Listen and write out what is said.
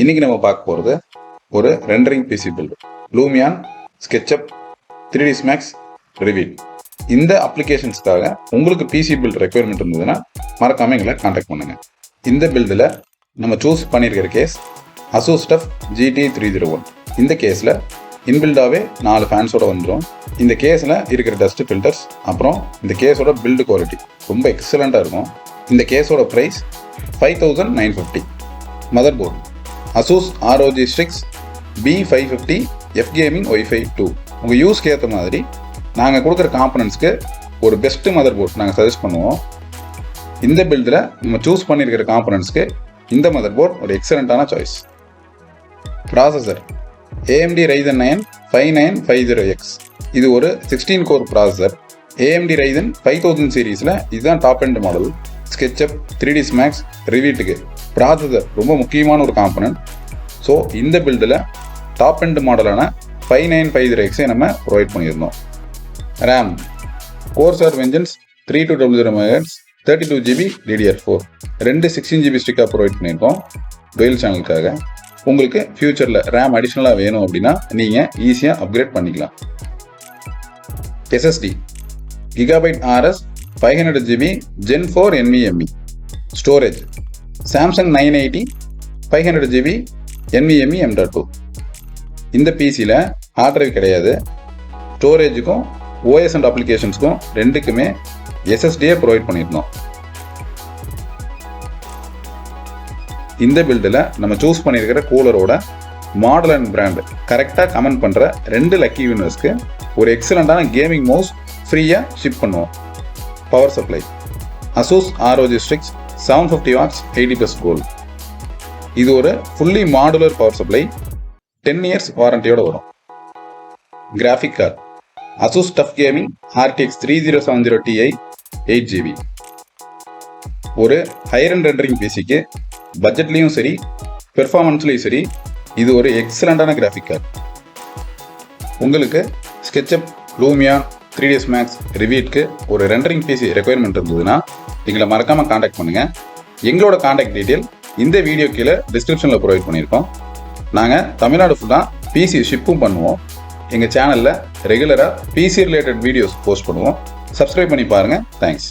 இன்னைக்கு நம்ம பார்க்க போகிறது ஒரு rendering PC build Lumion SketchUp 3ds Max Revit. இந்த அப்ளிகேஷன்ஸ்க்காக உங்களுக்கு பிசி பில்ட் ரெக்யர்மெண்ட் இருந்ததுன்னா மறக்காம எங்களை கான்டாக்ட் பண்ணுங்க. இந்த பில்டில் நம்ம சூஸ் பண்ணியிருக்கிற கேஸ் ASUS TUF GT301. இந்த கேஸில் இன்பில்டாகவே 4 ஃபேன்ஸோட வந்துடும். இந்த கேஸில் இருக்கிற டஸ்ட் ஃபில்டர்ஸ் அப்புறம் இந்த கேஸோட பில்டு குவாலிட்டி ரொம்ப எக்ஸலண்ட்டாக இருக்கும். இந்த கேஸோட price 5950. Motherboard ASUS ROG STRIX B550 F Gaming WIFI 2. உங்கள் யூஸ்க்கு ஏற்ற மாதிரி நாங்கள் கொடுக்குற காம்பனன்ட்ஸ்க்கு ஒரு பெஸ்ட்டு மதர் போர்ட் நாங்கள் சஜஸ்ட் பண்ணுவோம். இந்த பில்டில் நம்ம சூஸ் பண்ணியிருக்கிற காம்பனன்ட்ஸ்க்கு இந்த மதர் போர்ட் ஒரு எக்ஸலண்ட்டான choice. Processor AMD RYZEN 9 5950X. இது ஒரு 16 கோர் ப்ராசஸர். AMD RYZEN 5000 சீரீஸில் இதுதான் top end model. SketchUp 3ds max ரிவிட்டுக்கு ப்ராசஸர் ரொம்ப முக்கியமான ஒரு காம்பனன்ட். ஸோ இந்த பில்டில் டாப் எண்ட் மாடலான 5950Xஐ நம்ம ப்ரொவைட் பண்ணியிருந்தோம். RAM கோர்சார் vengeance 3200 MHz 32GB DDR4 ரெண்டு 16GB ஸ்டிக்காக ப்ரொவைட் பண்ணியிருக்கோம் டுவெல் சேனலுக்காக. உங்களுக்கு ஃபியூச்சரில் RAM அடிஷ்னலாக வேணும் அப்படின்னா நீங்கள் ஈஸியாக அப்கிரேட் பண்ணிக்கலாம். SSD GB RS 500GB Gen 4 NVME. Storage Samsung 980 500GB NVMe M.2. இந்த பிசியில் ஹார்ட் டிரைவ் கிடையாது. ஸ்டோரேஜுக்கும் OS அண்ட் அப்ளிகேஷன்ஸ்க்கும் ரெண்டுக்குமே SSDயை ப்ரொவைட் பண்ணியிருந்தோம். இந்த பில்டில் நம்ம சூஸ் பண்ணியிருக்கிற கூலரோட மாடல் அண்ட் பிராண்ட் கரெக்டாக கமெண்ட் பண்ணுற 2 லக்கி வினர்ஸ்க்கு ஒரு எக்ஸலண்ட்டான கேமிங் மவுஸ் ஃப்ரீயாக ஷிப் பண்ணுவோம். Power supply ASUS ROG STRIX 750 watts 80+ gold. இது ஒரு fully modular power supply 10 years வாரண்டியோட வரும். Graphic card ASUS TUF Gaming RTX 3070 Ti 8GB. ஒரு ஹையர் ரெண்டரிங் பிசிக்கு பட்ஜெட்லேயும் சரி பெர்ஃபார்மன்ஸ்லேயும் சரி இது ஒரு எக்ஸலண்ட்டான கிராஃபிக் கார்டு. உங்களுக்கு SketchUp Lumion 3ds மேக்ஸ் ரிவிட்க்கு ஒரு ரெண்டரிங் பிசி ரெக்யர்மெண்ட் இருந்ததுன்னா எங்களை மறக்காமல் காண்டாக்ட் பண்ணுங்கள். எங்களோட காண்டாக்ட் டீட்டெயில் இந்த வீடியோ கீழே டிஸ்கிரிப்ஷனில் ப்ரொவைட் பண்ணியிருக்கோம். நாங்கள் தமிழ்நாடு ஃபுல்லாக பிசி ஷிப்பும் பண்ணுவோம். எங்கள் சேனலில் ரெகுலராக பிசி ரிலேட்டட் வீடியோஸ் போஸ்ட் பண்ணுவோம். சப்ஸ்கிரைப் பண்ணி பாருங்கள். தேங்க்ஸ்.